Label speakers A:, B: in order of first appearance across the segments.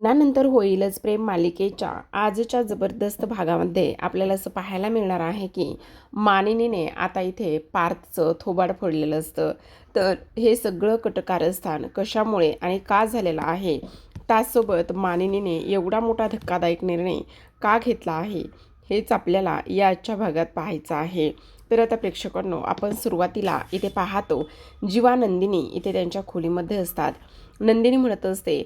A: लग्नानंतर होईलच प्रेम मालिकेच्या आजच्या जबरदस्त भागामध्ये आपल्याला असं पाहायला मिळणार आहे की मानिनीने आता इथे पार्थचं थोबाड फोडलेलं असतं. तर हे सगळं कटकारस्थान कशामुळे आणि का झालेलं आहे, त्याचसोबत मानिनीने एवढा मोठा धक्कादायक निर्णय का घेतला आहे, हेच आपल्याला या आजच्या भागात पाहायचं आहे. तर आता प्रेक्षकांनो, आपण सुरुवातीला इथे पाहतो जीवा नंदिनी इथे त्यांच्या खोलीमध्ये असतात. नंदिनी म्हणत असते,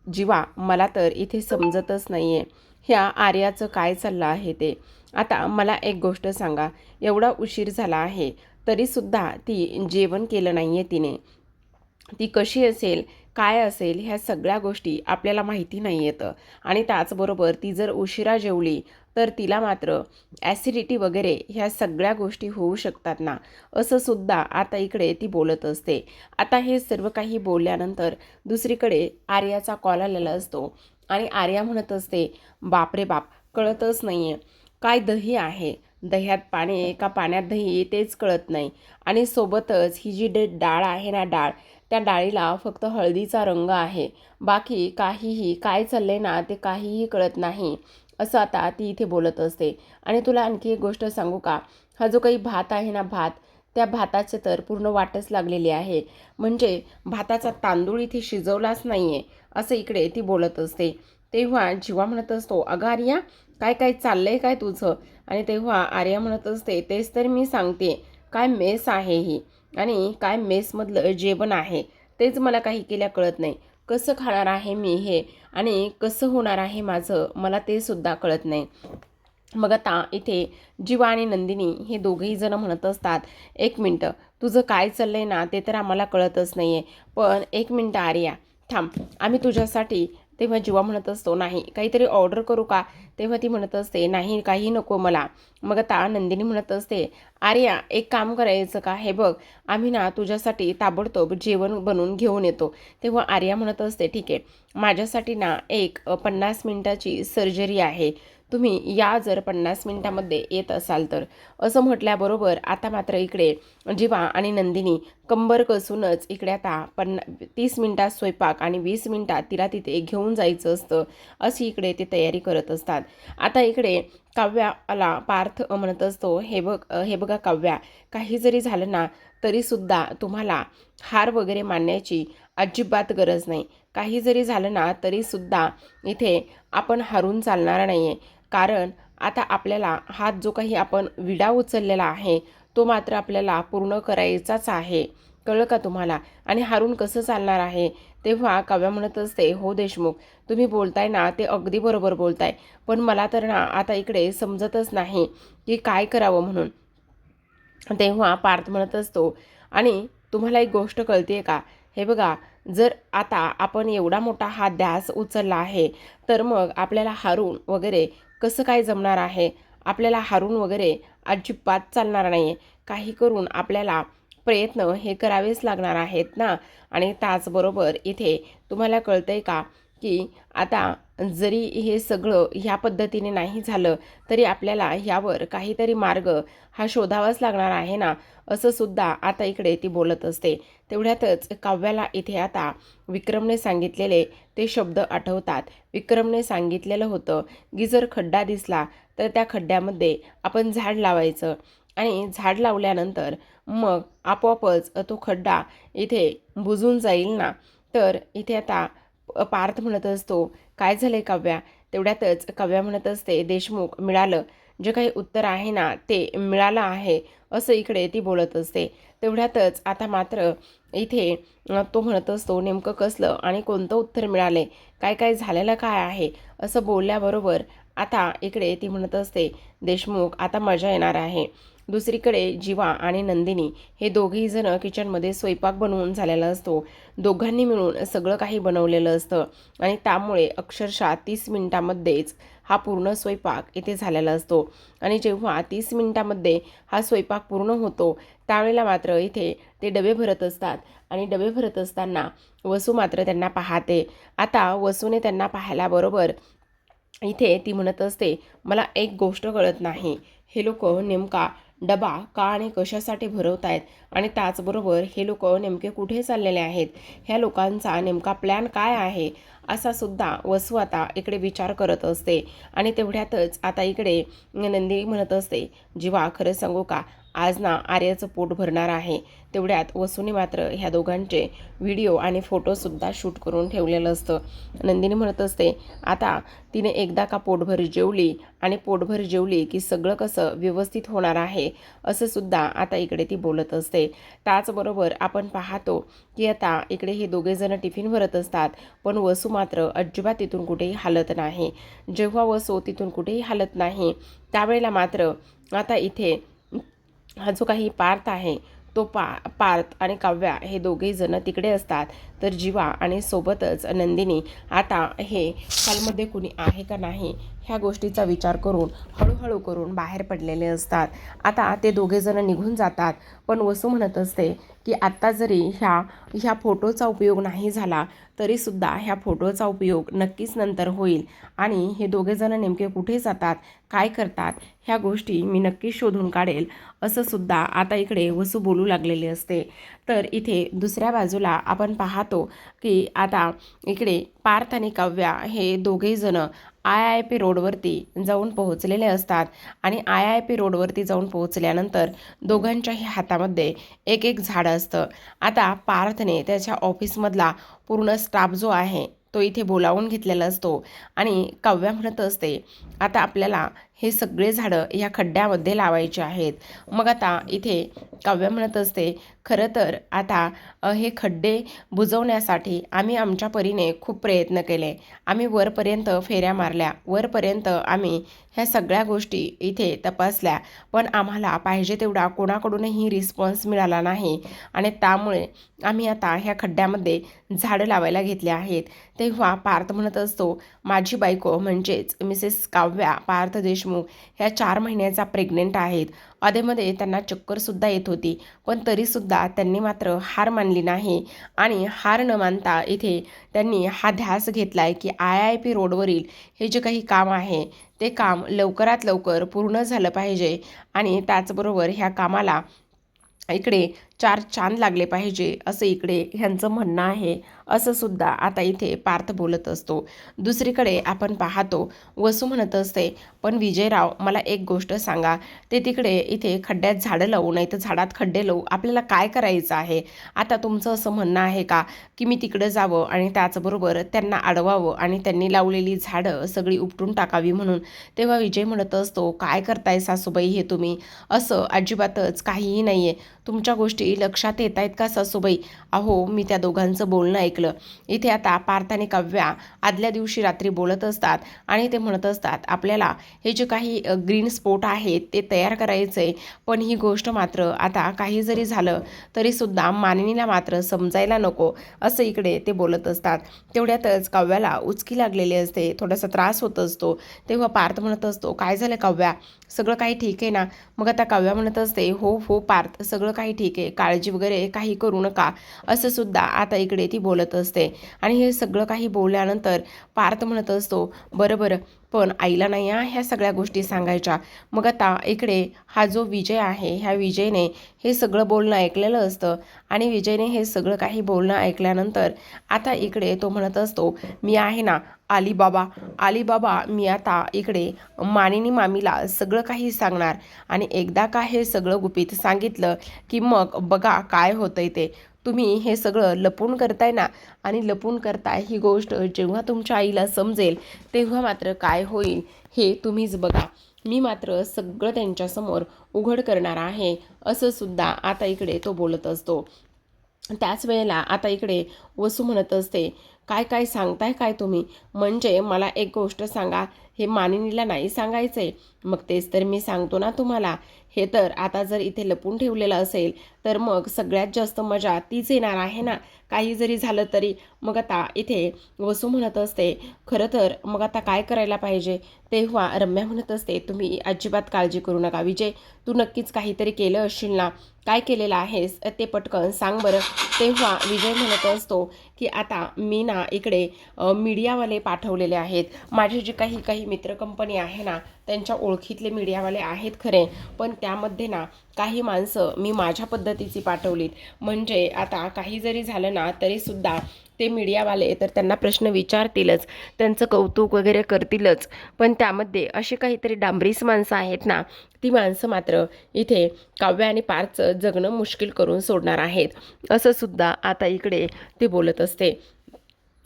A: जीवा, मला तर इथे समजतच नाही आहे ह्या आर्याचं काय चाललं आहे ते. आता मला एक गोष्ट सांगा, एवढा उशीर झाला आहे तरीसुद्धा ती जेवण केलं नाही आहे तिने. ती कशी असेल, काय असेल, ह्या सगळ्या गोष्टी आपल्याला माहिती नाही येतं. आणि त्याचबरोबर ती जर उशिरा जेवली तर तिला मात्र ॲसिडिटी वगैरे ह्या सगळ्या गोष्टी होऊ शकतात ना, असं सुद्धा आता इकडे ती बोलत असते. आता हे सर्व काही बोलल्यानंतर दुसरीकडे आर्याचा कॉल आलेला असतो आणि आर्या म्हणत असते, बापरे बाप, कळतच नाही आहे काय दही आहे, दह्यात पाणी आहे का पाण्यात दही, तेच कळत नाही. आणि सोबतच ही जी डाळ आहे ना, त्या डाळीला फक्त हळदीचा रंग आहे, बाकी काहीही काय चाललंय ना ते काहीही कळत नाही, असं आता ती इथे बोलत असते. आणि तुला आणखी एक गोष्ट सांगू का, हा जो काही भात आहे ना, त्या भाताचे तर पूर्ण वाटच लागलेली आहे. म्हणजे भाताचा तांदूळ इथे शिजवलाच नाही आहे, असं इकडे ती बोलत असते. तेव्हा जीवा म्हणत असतो, अगं आर्या, काय काय चाललंय काय तुझं? आणि तेव्हा आर्या म्हणत असते, तेच तर मी सांगते, काय मेस आहे ही, आणि काय मेसमधलं जेवण आहे तेच मला काही केल्या कळत नाही. कसं खाणार आहे मी हे, आणि कसं होणार आहे माझं, मला ते सुद्धा कळत नाही. मग आता इथे जीवा आणि नंदिनी हे दोघेही जण म्हणत असतात, एक मिनटं, तुझं काय चाललंय ना ते तर आम्हाला कळतच नाही आहे, पण एक मिनटं आर्या, थांब, आम्ही तुझ्यासाठी. तेव्हा जीवा म्हणत असतो, नाही, काहीतरी ऑर्डर करू का? तेव्हा ती म्हणत असते, नाही, काही नको मला. मग आता नंदिनी म्हणत असते, आर्या, एक काम करायचं का, हे बघ, आम्ही ना तुझ्यासाठी ताबडतोब जेवण बनवून घेऊन येतो. तेव्हा आर्या म्हणत असते, ठीक आहे, माझ्यासाठी ना एक 50 मिनिटाची सर्जरी आहे, तुम्ही या जर 50 मिनिटामध्ये येत असाल तर. असं म्हटल्याबरोबर आता मात्र इकडे जीवा आणि नंदिनी कंबर कसूनच इकडे आता 30 मिनिटात स्वयंपाक आणि 20 मिनिटात तिला तिथे घेऊन जायचं असतं, अशी इकडे ते तयारी करत असतात. आता इकडे काव्याला पार्थ म्हणत असतो, हे बघा काव्या, काही जरी झालं ना तरीसुद्धा तुम्हाला हार वगैरे मानण्याची अजिबात गरज नाही. काही जरी झालं ना तरीसुद्धा इथे आपण हारून चालणार नाही आहे. कारण आता आपल्याला हा जो काही आपण विडा उचललेला आहे तो मात्र आपल्याला पूर्ण करायचाच आहे, कळलं का तुम्हाला? आणि हारून कसं चालणार आहे? तेव्हा काव्या म्हणत असते, हो देशमुख, तुम्ही बोलताय ना ते अगदी बरोबर बोलताय, पण मला तर ना आता इकडे समजतच नाही की काय करावं म्हणून. तेव्हा पार्थ म्हणत असतो, आणि तुम्हाला एक गोष्ट कळते का, हे बघा, जर आता आपण एवढा मोठा हा ध्यास उचलला आहे तर मग आपल्याला हारून वगैरे कसं काय जमणार आहे? आपल्याला हारून वगैरे अजिबात चालणार नाही आहे. काही करून आपल्याला प्रयत्न हे करावेच लागणार आहेत ना. आणि त्याचबरोबर इथे तुम्हाला कळतंय का की आता जरी हे सगळं ह्या पद्धतीने नाही झालं तरी आपल्याला ह्यावर काहीतरी मार्ग हा शोधावाच लागणार आहे ना, असं सुद्धा आता इकडे ती बोलत असते. तेवढ्यातच काव्याला इथे आता विक्रमने सांगितलेले ते शब्द आठवतात. विक्रमने सांगितलेलं होतं की जर खड्डा दिसला तर त्या खड्ड्यामध्ये आपण झाड लावायचं, आणि झाड लावल्यानंतर मग आपोआपच तो खड्डा इथे बुजून जाईल ना. तर इथे आता पार्थ म्हणत असतो, काय झालंय काव्या? तेवढ्यातच काव्या म्हणत असते, देशमुख, मिळालं, जे काही उत्तर आहे ना ते मिळालं आहे, असं इकडे ती बोलत असते. तेवढ्यातच आता मात्र इथे तो म्हणत असतो, नेमकं कसलं आणि कोणतं उत्तर मिळाले, काय काय झालेलं काय आहे, असं बोलल्याबरोबर आता इकडे ती म्हणत असते, देशमुख, आता मजा येणार आहे. दुसरीकडे जीवा आणि नंदिनी हे दोघेही जण किचनमध्ये स्वयंपाक बनवून झालेला असतो. दोघांनी मिळून सगळं काही बनवलेलं असतं, आणि त्यामुळे अक्षरशः 30 मिनिटामध्येच हा पूर्ण स्वयंपाक इथे झालेला असतो. आणि जेव्हा 30 मिनिटामध्ये हा स्वयंपाक पूर्ण होतो त्यावेळेला मात्र इथे ते डबे भरत असतात, आणि डबे भरत असताना वसू मात्र त्यांना पाहते. आता वसूने त्यांना पाहिल्याबरोबर इथे ती म्हणत असते, मला एक गोष्ट कळत नाही, हे लोक नेमका डबा का आणि कशासाठी भरवत आहेत, आणि त्याचबरोबर हे लोक नेमके कुठे चाललेले आहेत, ह्या लोकांचा नेमका प्लॅन काय आहे, असा सुद्धा वसू आता इकडे विचार करत असते. आणि तेवढ्यातच आता इकडे नंदिनी म्हणत असते, जीवा खरं सांगू का, आज ना आर्याचं पोट भरणार आहे. तेवढ्यात वसूने मात्र ह्या दोघांचे व्हिडिओ आणि फोटोसुद्धा शूट करून ठेवलेलं असतं. नंदिनी म्हणत असते, आता तिने एकदा का पोटभर जेवली आणि पोटभर जेवली की सगळं कसं व्यवस्थित होणार आहे असं सुद्धा आता इकडे ती बोलत असते. त्याचबरोबर आपण पाहतो की आता इकडे हे दोघेजण टिफिन भरत असतात, पण वसू मात्र अजिबात तिथून कुठेही हालत नाही. जेव्हा वसू तिथून कुठेही हालत नाही त्यावेळेला मात्र आता इथे हा जो काही पार्थ आहे तो पार्थ आणि काव्या हे दोघेही जण तिकडे असतात. तर जीवा आणि सोबतच नंदिनी आता हे हॉलमध्ये कुणी आहे का नाही ह्या गोष्टीचा विचार करून हळूहळू करून बाहेर पडलेले असतात. आता ते दोघेजण निघून जातात, पण वसू म्हणत असते की आत्ता जरी ह्या फोटोचा उपयोग नाही झाला तरीसुद्धा ह्या फोटोचा उपयोग नक्कीच नंतर होईल आणि हे दोघेजण नेमके कुठे जातात, काय करतात ह्या गोष्टी मी नक्कीच शोधून काढेल असं सुद्धा आता इकडे वसू बोलू लागलेले असते. तर इथे दुसऱ्या बाजूला आपण पाहतो की आता इकडे पार्थ आणि काव्या हे दोघेही जण IIP रोडवरती जाऊन पोहोचलेले असतात. आणि IIP रोडवरती जाऊन पोहोचल्यानंतर दोघांच्याही हातामध्ये एक एक झाड असतं. आता पार्थने त्याच्या ऑफिसमधला पूर्ण स्टाफ जो आहे तो इथे बोलावून घेतलेला असतो आणि काव्या म्हणत असते, आता आपल्याला हे सगळे झाडं या खड्ड्यामध्ये लावायचे आहेत. मग आता इथे काव्या म्हणत असते, खरं तर आता हे खड्डे बुजवण्यासाठी आम्ही आमच्या परीने खूप प्रयत्न केले. आम्ही वरपर्यंत फेऱ्या मारल्या, वरपर्यंत आम्ही ह्या सगळ्या गोष्टी इथे तपासल्या, पण आम्हाला पाहिजे तेवढा कोणाकडूनही रिस्पॉन्स मिळाला नाही आणि त्यामुळे आम्ही आता ह्या खड्ड्यामध्ये झाडं लावायला घेतले आहेत. तेव्हा पार्थ म्हणत असतो, माझी बायको म्हणजेच मिसेस काव्या पार्थ देशमुख ह्या 4 महिन्याचा प्रेग्नेंट आहेत. अधेमध्ये त्यांना चक्करसुद्धा येत होती, पण तरीसुद्धा त्यांनी मात्र हार मानली नाही आणि हार न मानता इथे त्यांनी हा ध्यास घेतला आहे की IIP रोडवरील हे जे काही काम आहे ते काम लवकरात लवकर पूर्ण झालं पाहिजे आणि त्याचबरोबर ह्या कामाला इकडे 4 चांद लागले पाहिजे असं इकडे ह्यांचं म्हणणं आहे असं सुद्धा आता इथे पार्थ बोलत असतो. दुसरीकडे आपण पाहतो वसू म्हणत असते, पण विजयराव मला एक गोष्ट सांगा, ते तिकडे इथे खड्ड्यात झाडं लावू नाही तर झाडात खड्डे लावू, आपल्याला काय करायचं आहे? आता तुमचं असं म्हणणं आहे का की मी तिकडं जावं आणि त्याचबरोबर त्यांना अडवावं आणि त्यांनी लावलेली झाडं सगळी उपटून टाकावी म्हणून? तेव्हा विजय म्हणत असतो, काय करताय सासूबाई हे तुम्ही? असं अजिबातच काहीही नाही आहे. तुमच्या गोष्टी लक्षात येत आहेत का सासूबाई? अहो मी त्या दोघांचं बोलणं ऐकलं. इथे आता पार्थ आणि काव्या आदल्या दिवशी रात्री बोलत असतात आणि ते म्हणत असतात, आपल्याला हे जे काही ग्रीन स्पॉट आहेत ते तयार करायचं आहे, पण ही गोष्ट मात्र आता काही जरी झालं तरीसुद्धा मानिनीला मात्र समजायला नको असं इकडे ते बोलत असतात. तेवढ्यातच काव्याला उचकी लागलेली असते, थोडासा त्रास होत असतो. तेव्हा पार्थ म्हणत असतो, काय झालं काव्या, सगळं काही ठीक आहे ना? मग आता काव्या म्हणत असते, हो हो पार्थ सगळं काही ठीक आहे, काळजी वगैरे काही करू नका असं सुद्धा आता इकडे ती बोलत असते. आणि हे सगळं काही बोलल्यानंतर पार्थ म्हणत असतो, बरं बरं, पण आईला नाही ह्या सगळ्या गोष्टी सांगायच्या. मग आता इकडे हा जो विजय आहे ह्या विजयने हे सगळं बोलणं ऐकलेलं असतं आणि विजयने हे सगळं काही बोलणं ऐकल्यानंतर आता इकडे तो म्हणत असतो, मी आहे ना अलीबाबा, मी आता इकडे मानिनी मामीला सगळं काही सांगणार आणि एकदा का हे सगळं गुपित सांगितलं की मग बघा काय होतंय ते. तुम्ही हे सगळं लपून करताय ना, आणि लपून करताय ही गोष्ट जेव्हा तुमच्या आईला समजेल तेव्हा मात्र काय होईल हे तुम्हीच बघा. मी मात्र सगळं त्यांच्यासमोर उघड करणार आहे असं सुद्धा आता इकडे तो बोलत असतो. त्याच वेळेला आता इकडे वसू म्हणत असते, काय काय सांगताय काय तुम्ही? म्हणजे मला एक गोष्ट सांगा, हे मानिनीला नाही सांगायचंय? मग तेच तर मी सांगतो ना तुम्हाला. हे तर आता जर इथे लपून ठेवलेलं असेल तर मग सगळ्यात जास्त मजा तीच येणार आहे ना, काही जरी झालं तरी. मग आता इथे वसू म्हणत असते, खरं तर मग आता काय करायला पाहिजे? तेव्हा रम्या म्हणत असते, तुम्ही अजिबात काळजी करू नका विजय, तू नक्कीच काहीतरी केलं असशील ना, काय केलेलं आहेस ते पटकन सांग बरं. तेव्हा विजय म्हणत असतो की आता मी ना इकडे मीडियावाले पाठवलेले आहेत. माझे जे काही मित्र कंपनी आहे ना त्यांच्या ओळखीतले मीडियावाले आहेत खरे, पण त्यामध्ये ना काही माणसं मी माझ्या पद्धतीची पाठवलीत. म्हणजे आता काही जरी झालं ना तरीसुद्धा ते मीडियावाले तर त्यांना प्रश्न विचारतीलच, त्यांचं कौतुक वगैरे करतीलच, पण त्यामध्ये अशी काहीतरी डांबरीस माणसं आहेत ना, ती माणसं मात्र इथे काव्य आणि पार्थचं जगणं मुश्किल करून सोडणार आहेत, असं सुद्धा आता इकडे ते बोलत असते.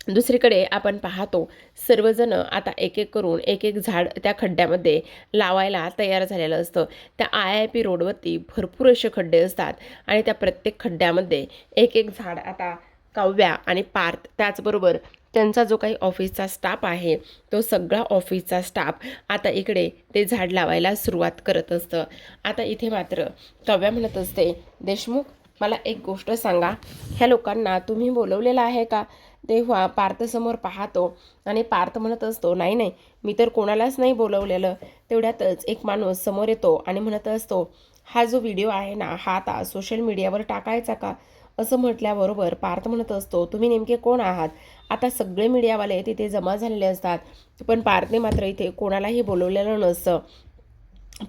A: दुसरीकडे आपण पाहतो सर्वजण आता एक एक करून एक एक झाड त्या खड्ड्यामध्ये लावायला तयार झालेलं असतं. त्या IIP रोडवरती भरपूर असे खड्डे असतात आणि त्या प्रत्येक खड्ड्यामध्ये एक एक झाड आता काव्या आणि पार्थ त्याचबरोबर त्यांचा जो काही ऑफिसचा स्टाफ आहे तो सगळा ऑफिसचा स्टाफ आता इकडे ते झाड लावायला सुरुवात करत असतं. आता इथे मात्र काव्या म्हणत असते, देशमुख मला एक गोष्ट सांगा, ह्या लोकांना तुम्ही बोलवलेलं आहे का? तेव्हा पार्थ समोर पाहतो आणि पार्थ म्हणत असतो, नाही नाही, मी तर कोणालाच नाही बोलवलेलं. तेवढ्यातच एक माणूस समोर येतो आणि म्हणत असतो, हा जो व्हिडिओ आहे ना, हा आता सोशल मीडियावर टाकायचा का? असं म्हटल्याबरोबर पार्थ म्हणत असतो, तुम्ही नेमके कोण आहात? आता सगळे मीडियावाले तिथे जमा झालेले असतात, पण पार्थने मात्र इथे कोणालाही बोलवलेलं नसतं.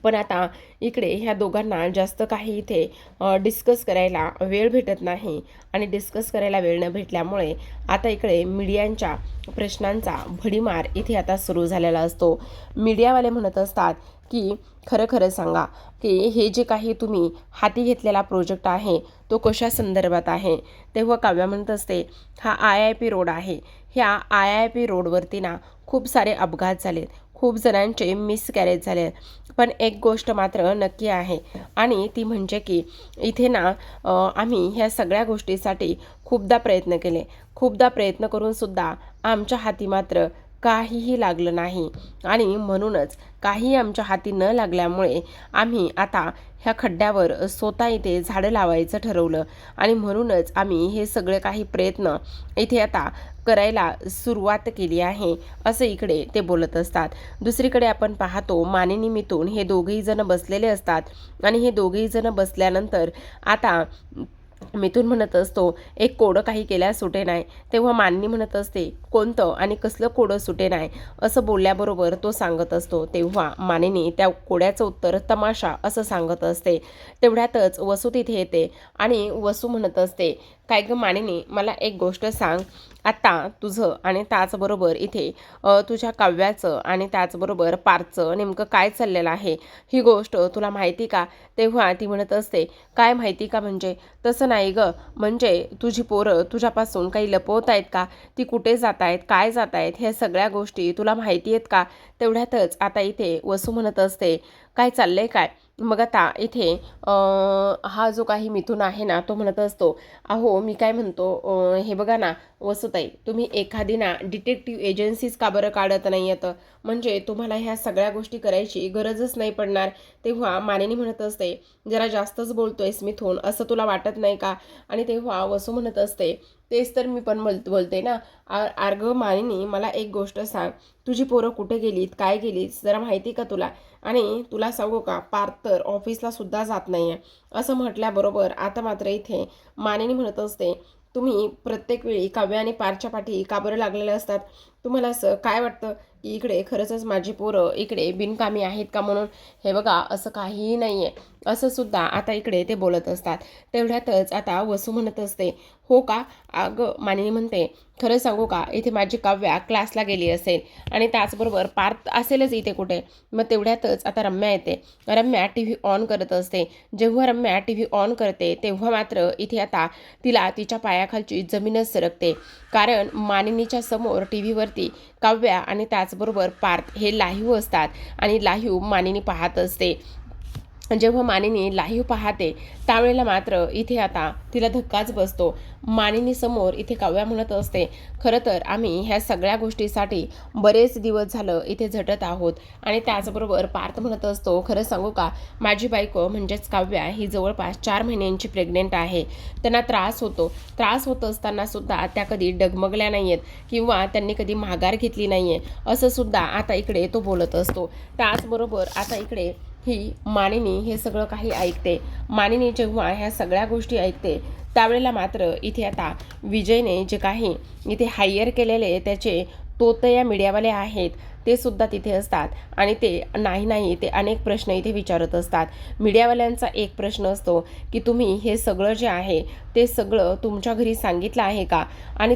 A: पण आता इकडे ह्या दोघांना जास्त काही इथे डिस्कस करायला वेळ भेटत नाही आणि डिस्कस करायला वेळ न भेटल्यामुळे आता इकडे मीडियांच्या प्रश्नांचा भडीमार इथे आता सुरू झालेला असतो. मीडियावाले म्हणत असतात की खरं खरं सांगा की हे जे काही तुम्ही हाती घेतलेला प्रोजेक्ट आहे तो कशा संदर्भात आहे? तेव्हा काव्या म्हणत असते, हा IIP रोड आहे, ह्या IIP रोडवरती ना खूप सारे अपघात झालेत, खूप जणांचे मिसकॅरेज झाले, पण एक गोष्ट मात्र नक्की आहे आणि ती म्हणजे की इथे ना आम्ही ह्या सगळ्या गोष्टीसाठी खूपदा प्रयत्न केले, खूपदा प्रयत्न करूनसुद्धा आमच्या हाती मात्र काहीही लागलं नाही आणि म्हणूनच काही आमच्या हाती न लागल्यामुळे आम्ही आता ह्या खड्ड्यावर स्वतः इथे झाडं लावायचं ठरवलं आणि म्हणूनच आम्ही हे सगळे काही प्रयत्न इथे आता करायला सुरुवात केली आहे, असं इकडे ते बोलत असतात. दुसरीकडे आपण पाहतो मानिनी मिथून हे दोघेही जण बसलेले असतात आणि हे दोघेही जण बसल्यानंतर आता मिथून म्हणत असतो, एक कोडं काही केल्यास सुटे नाही. तेव्हा मानिनी म्हणत असते, कोणतं आणि कसलं कोडं सुटे नाही? असं बोलल्याबरोबर तो सांगत असतो. तेव्हा मानिनी त्या कोड्याचं उत्तर तमाशा असं सांगत असते. तेवढ्यातच वसू तिथे येते आणि वसू म्हणत असते, काय गं मानिनी, मला एक गोष्ट सांग, आता तुझं आणि त्याचबरोबर इथे तुझ्या काव्याचं आणि त्याचबरोबर पार्थचं नेमकं काय चाललेलं आहे, ही गोष्ट तुला माहिती का? तेव्हा ती म्हणत असते, काय माहिती का म्हणजे? तसं नाही गं, म्हणजे तुझी पोरं तुझ्यापासून काही लपवत आहेत का? ती कुठे जात आहेत, काय जात आहेत, ह्या सगळ्या गोष्टी तुला माहिती आहेत का? तेवढ्यातच आता इथे वसू म्हणत असते, काय चाललंय काय? मग आता इथे हा जो काही मिथून आहे ना तो म्हणत असतो, अहो मी काय म्हणतो, हे बघा ना वसुताई, तुम्ही एखादी ना डिटेक्टिव्ह एजन्सीज का बरं काढत नाही येतं, म्हणजे तुम्हाला ह्या सगळ्या गोष्टी करायची गरजच नाही पडणार. तेव्हा मानिनी म्हणत असते, जरा जास्तच बोलतोयस मिथून, असं तुला वाटत नाही का? आणि तेव्हा वसू म्हणत असते, तेच तर मी पण बोलते ना, अर्ग मानिनी, मला एक गोष्ट सांग, तुझी पोरं कुठे गेलीत, काय गेलीत, जरा माहिती का तुला? आणि तुला सांगू का, पार्थ तर ऑफिसला सुद्धा जात नाही आहे. असं म्हटल्याबरोबर आता मात्र इथे मानिनी म्हणत असते, तुम्ही प्रत्येक वेळी काव्य आणि पार्थच्या पाठी का बरं लागलेले असतात? तुम्हाला असं काय वाटतं की इकडे खरंच माझी पोरं इकडे बिनकामी आहेत का म्हणून? हे बघा, असं काहीही नाही आहे, असं सुद्धा आता इकडे ते बोलत असतात. तेवढ्यातच आता वसू म्हणत असते, हो का? अगं मानिनी म्हणते, खरं सांगू का, इथे माझी काव्या क्लासला गेली असेल आणि त्याचबरोबर पार्थ असेलच इथे कुठे. मग तेवढ्यातच आता रम्या येते. रम्या TV ऑन करत असते. जेव्हा रम्या TV ऑन करते तेव्हा मात्र इथे आता तिला तिच्या पायाखालची जमीनच सरकते, कारण मानिनीच्या समोर TV वरती काव्या आणि त्याचबरोबर पार्थ हे लाईव्ह असतात आणि लाईव्ह मानिनी पाहत असते. जेव्हा मानिनी लाईव्ह पाहते त्यावेळेला मात्र इथे आता तिला धक्काच बसतो. मानिनी समोर इथे काव्या म्हणत असते, खरं तर आम्ही ह्या सगळ्या गोष्टीसाठी बरेच दिवस झालं इथे झटत आहोत. आणि त्याचबरोबर पार्थ म्हणत असतो, खरं सांगू का, माझी बायको म्हणजेच काव्या ही जवळपास 4 महिन्यांची प्रेग्नेंट आहे. त्यांना त्रास होत असताना सुद्धा त्या कधी डगमगल्या नाही आहेत किंवा त्यांनी कधी माघार घेतली नाही आहे, असं सुद्धा आता इकडे तो बोलत असतो. त्याचबरोबर आता इकडे ही मानिनी हे सगळं काही ऐकते. मानिनी जेव्हा ह्या सगळ्या गोष्टी ऐकते त्यावेळेला मात्र इथे आता विजयने जे काही इथे हायर केलेले त्याचे तोतया मीडियावाले आहेत ते सुद्धा तिथे असतात आणि ते नाही ते अनेक प्रश्न इथे विचारत असतात. मीडियावाल्यांचा एक प्रश्न असतो की तुम्ही हे सगळं जे आहे ते सगळं तुमच्या घरी सांगितलं आहे का, आणि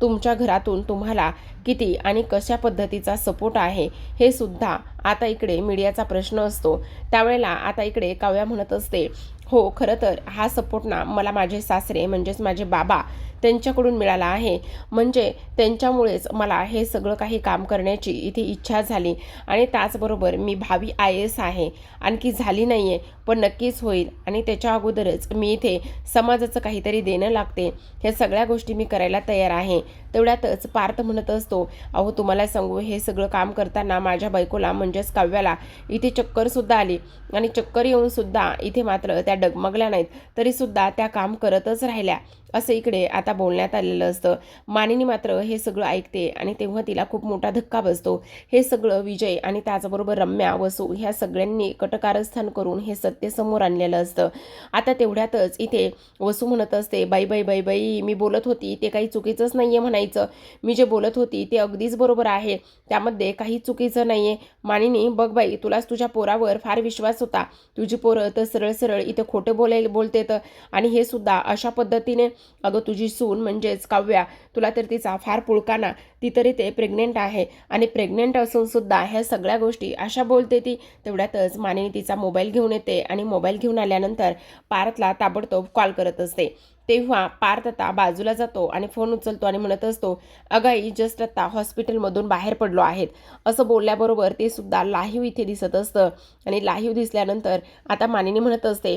A: तुमच्या घरातून तुम्हाला किती आणि कशा पद्धतीचा सपोर्ट आहे हे सुद्धा आता इकडे मीडियाचा प्रश्न असतो. त्यावेळेला आता इकडे काव्या म्हणत असते, हो खरं तर हा सपोर्ट ना मला माझे सासरे म्हणजेच माझे बाबा त्यांच्याकडून मिळाला आहे. म्हणजे त्यांच्यामुळेच मला हे सगळं काही काम करण्याची इथे इच्छा झाली आणि त्याचबरोबर मी भावी IAS आहे, आणखी झाली नाही आहे पण नक्कीच होईल आणि त्याच्या अगोदरच मी इथे समाजाचं काहीतरी देणं लागते, ह्या सगळ्या गोष्टी मी करायला तयार आहे. तेवढ्यातच पार्थ म्हणत असतो, अहो तुम्हाला सांगू हे सगळं काम करताना माझ्या बायकोला म्हणजेच काव्याला इथे चक्करसुद्धा आली आणि चक्कर येऊनसुद्धा इथे मात्र त्या डगमगल्या नाहीत, तरीसुद्धा त्या काम करतच राहिल्या असं इकडे आता बोलण्यात आलेलं असतं. मानिनी मात्र हे सगळं ऐकते आणि तेव्हा तिला खूप मोठा धक्का बसतो. हे सगळं विजय आणि त्याचबरोबर रम्या, वसू ह्या सगळ्यांनी कटकारस्थान करून हे सत्य समोर आणलेलं असतं. आता तेवढ्यातच इथे वसू म्हणत असते, बाई बाई बाई बाई मी बोलत होती ते काही चुकीचंच नाही आहे म्हणायचं, मी जे बोलत होती ते अगदीच बरोबर आहे, त्यामध्ये काही चुकीचं नाही आहे. मानिनी बघ बाई, तुलाच तुझ्या पोरावर फार विश्वास होता, तुझी पोरं तर सरळ सरळ इथं खोटं बोलते तर, आणि हे सुद्धा अशा पद्धतीने, अगं तुझी सून म्हणजेच काव्या, तुला तर तिचा फार पुळकाना, ती तरी ते प्रेग्नेंट आहे आणि प्रेग्नेंट असून सुद्धा ह्या सगळ्या गोष्टी अशा बोलते ती. तेवढ्यातच मानिनी तिचा मोबाईल घेऊन येते आणि मोबाईल घेऊन आल्यानंतर पार्थला ताबडतोब कॉल करत असते. तेव्हा पार्थ आता बाजूला जातो आणि फोन उचलतो आणि म्हणत असतो, अगाई जस्ट आता हॉस्पिटलमधून बाहेर पडलो आहेत असं बोलल्याबरोबर ते सुद्धा लाईव्ह इथे दिसत असतं आणि लाईव्ह दिसल्यानंतर आता मानिनी म्हणत असते,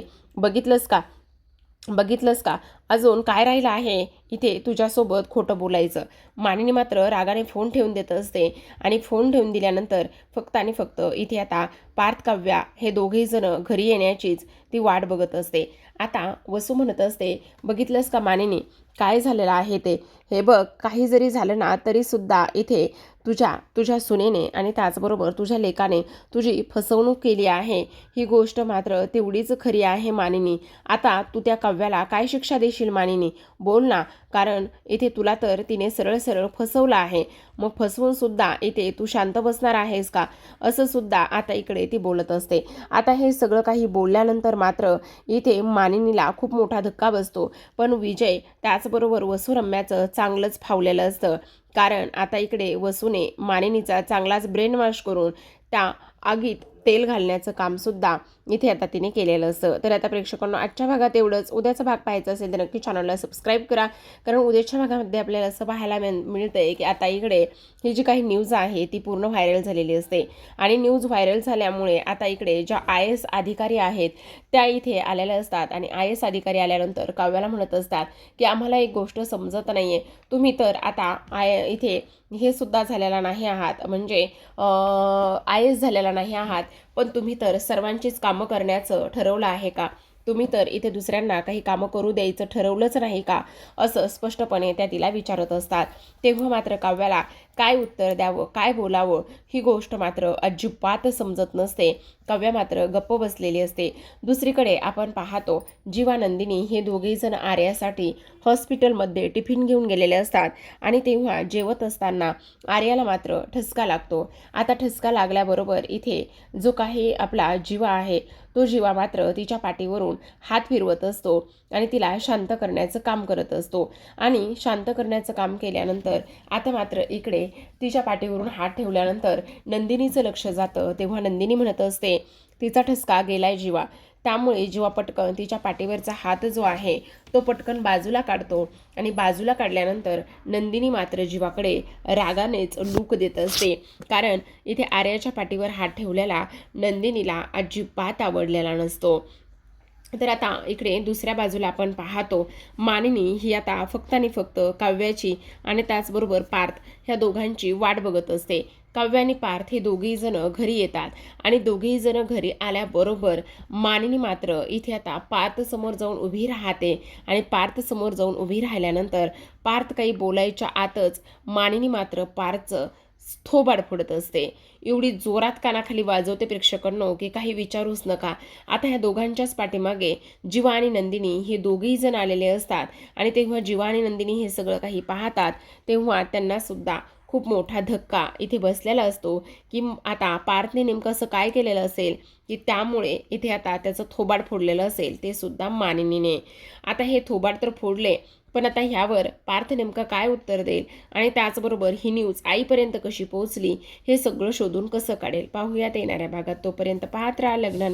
A: बघितलंस का अजून काय राहिलं आहे इथे तुझ्यासोबत खोटं बोलायचं. मानिनी मात्र रागाने फोन ठेवून देत असते आणि फोन ठेवून दिल्यानंतर फक्त आणि फक्त इथे आता पार्थ काव्या हे दोघेही जण घरी येण्याचीच ती वाट बघत असते. आता वसू म्हणत असते, बघितलंस का मानिनी काय झालेलं आहे ते, हे बघ काही जरी झालं ना तरीसुद्धा इथे तुझ्या सुनेने आणि त्याचबरोबर तुझ्या लेकाने तुझी फसवणूक केली आहे, ही गोष्ट मात्र तेवढीच खरी आहे मानिनी. आता तू त्या काव्याला काय शिक्षा देशील मानिनी, बोल ना, कारण इथे तुला तर तिने सरळ सरळ फसवलं आहे, मग फसवून सुद्धा इथे तू शांत बसणार आहेस का, असं सुद्धा आता इकडे ती बोलत असते. आता हे सगळं काही बोलल्यानंतर मात्र इथे मानिनीला खूप मोठा धक्का बसतो. पण विजय त्याचबरोबर वसू रम्याचं चांगलंच फावलेलं असतं, कारण आता इकडे वसूने मानिनीचा चांगलाच ब्रेन वॉश करून त्या आगीत तेल घालण्याचं कामसुद्धा इथे आता तिने केलेलं असतं. तर आता प्रेक्षकांना आजच्या भागात एवढंच. उद्याचा भाग पाहायचा असेल तर नक्की चॅनलला सबस्क्राईब करा, कारण उद्याच्या भागामध्ये आपल्याला असं पाहायला मिळतंय की आता इकडे ही जी काही न्यूज आहे ती पूर्ण व्हायरल झालेली असते आणि न्यूज व्हायरल झाल्यामुळे आता इकडे ज्या IAS अधिकारी आहेत त्या इथे आलेल्या असतात आणि IAS अधिकारी आल्यानंतर काव्याला म्हणत असतात की आम्हाला एक गोष्ट समजत नाही आहे, तुम्ही तर आता इथे हे सुद्धा झालेला नाही आहात, म्हणजे IAS झालेला नाही आहात, पण तुम्ही तर सर्वांचीच कामं करण्याचं ठरवलं आहे का, तुम्ही तर इथे दुसऱ्यांना काही कामं करू द्यायचं ठरवलंच नाही का, असं स्पष्टपणे त्या तिला विचारत असतात. तेव्हा मात्र काव्याला काय उत्तर द्यावं, काय बोलावं ही गोष्ट मात्र अजिबात समजत नसते. काव्या मात्र गप्प बसलेली असते. दुसरीकडे आपण पाहतो जीवा नंदिनी हे दोघेही जण आर्यासाठी हॉस्पिटलमध्ये टिफिन घेऊन गेलेले असतात आणि तेव्हा जेवत असताना आर्याला मात्र ठसका लागतो. आता ठसका लागल्याबरोबर इथे जो काही आपला जीवा आहे तो जीवा मात्र तिच्या पाठीवरून हात फिरवत असतो आणि तिला शांत करण्याचं काम करत असतो आणि शांत करण्याचं काम केल्यानंतर आता मात्र इकडे तिच्या पाठीवरून हात ठेवल्यानंतर नंदिनीचं लक्ष जातं. तेव्हा नंदिनी म्हणत असते, तिचा ठसका गेलाय जीवा, त्यामुळे जीवा पटकन तिच्या पाठीवरचा हात जो आहे तो पटकन बाजूला काढतो आणि बाजूला काढल्यानंतर नंदिनी मात्र जीवाकडे रागानेच लूक देत असते, कारण इथे आर्याच्या पाठीवर हात ठेवलेला नंदिनीला अजिबात आवडलेला नसतो. तर आता इकडे दुसऱ्या बाजूला आपण पाहतो मानिनी ही आता फक्त आणि फक्त काव्याची आणि त्याचबरोबर पार्थ ह्या दोघांची वाट बघत असते. काव्य आणि पार्थ हे दोघेही जण घरी येतात आणि दोघेही जण घरी आल्याबरोबर मानिनी मात्र इथे आता पार्थ समोर जाऊन उभी राहते आणि पार्थ समोर जाऊन उभी राहिल्यानंतर पार्थ काही बोलायच्या आतच मानिनी मात्र पार्थचं थोबाड फोडत असते. एवढी जोरात कानाखाली वाजवते प्रेक्षकांनो की काही विचारूच नका. आता ह्या दोघांच्याच पाठीमागे जीवा आणि नंदिनी हे दोघेही जण आलेले असतात आणि तेव्हा जीवा आणि नंदिनी हे सगळं काही पाहतात तेव्हा त्यांना सुद्धा खूप मोठा धक्का इथे बसलेला असतो की आता पार्थने नेमकं असं काय केलेलं असेल की त्यामुळे इथे आता त्याचं थोबाड फोडलेलं असेल, ते सुद्धा मानिनीने. आता हे थोबाड तर फोडले, पण आता ह्यावर पार्थ नेमका काय उत्तर देईल आणि त्याचबरोबर ही न्यूज आईपर्यंत कशी पोहोचली हे सगळं शोधून कसं काढेल पाहूयात येणाऱ्या भागात. तोपर्यंत पाहत राहा लग्न